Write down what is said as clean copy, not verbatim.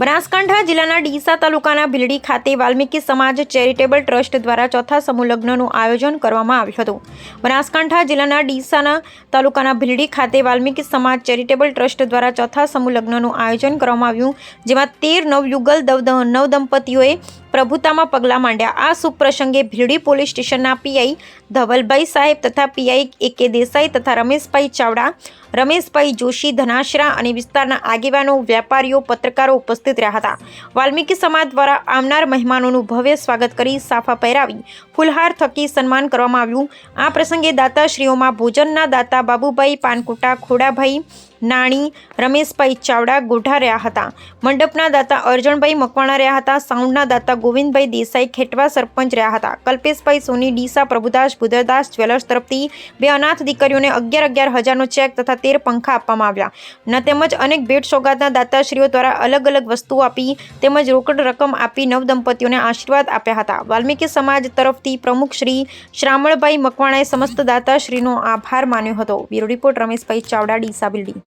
બનાસકાંઠા જિલ્લાના ડીસા તાલુકાના ભીલડી ખાતે વાલ્મીકી સમાજ ચેરિટેબલ ટ્રસ્ટ દ્વારા ચોથા સમૂહ લગ્નનું આયોજન કરવામાં આવ્યું હતું। બનાસકાંઠા જિલ્લાના ડીસા તાલુકાના ભીલડી ખાતે વાલ્મીકી સમાજ ચેરિટેબલ ટ્રસ્ટ દ્વારા ચોથા સમૂહ લગ્નનું આયોજન કરવામાં આવ્યું, જેમાં 13 નવયુગલ નવદંપતીઓએ પ્રભુતામાં પગલાં માંડ્યા। આ શુભ પ્રસંગે ભીલડી પોલીસ સ્ટેશનના પીઆઈ ધવલભાઈ સાહેબ તથા પીઆઈ એ.કે. દેસાઈ તથા રમેશભાઈ ચાવડા, રમેશભાઈ જોશી ધનાશરા અને વિસ્તારના આગેવાનો, વ્યાપારીઓ, પત્રકારો ઉપસ્થિત રહ્યા હતા। વાલ્મીકી સમાજ દ્વારા આવનાર મહેમાનોનું ભવ્ય સ્વાગત કરી સાફા પહેરાવી ફૂલહાર થકી સન્માન કરવામાં આવ્યું। આ પ્રસંગે દાતાશ્રીઓમાં ભોજનના દાતા બાબુભાઈ પાનકુટા, ખોડાભાઈ નાણી, રમેશભાઈ ચાવડા ગોઢા રહ્યા હતા। મંડપના દાતા અર્જણભાઈ મકવાણા રહ્યા હતા। સાઉન્ડના દાતા ગોવિંદભાઈ દેસાઈ ખેટવા સરપંચ રહ્યા હતા। કલ્પેશભાઈ સોની ડીસા પ્રભુદાસ ભુદરદાસ જ્વેલર્સ તરફથી 2 અનાથ દીકરીઓને 11,000નો ચેક તથા 13 પંખા આપવામાં આવ્યા તેમજ અનેક ભેટ સોગાદના દાતાશ્રીઓ દ્વારા અલગ અલગ વસ્તુઓ આપી તેમજ રોકડ રકમ આપી નવદંપતીઓને આશીર્વાદ આપ્યા હતા। વાલ્મીકી સમાજ તરફથી પ્રમુખ શ્રી શ્રામળભાઈ મકવાણાએ સમસ્ત દાતાશ્રીનો આભાર માન્યો હતો। Bureau report Rameshbhai Chavda, Deesa, Bhildi.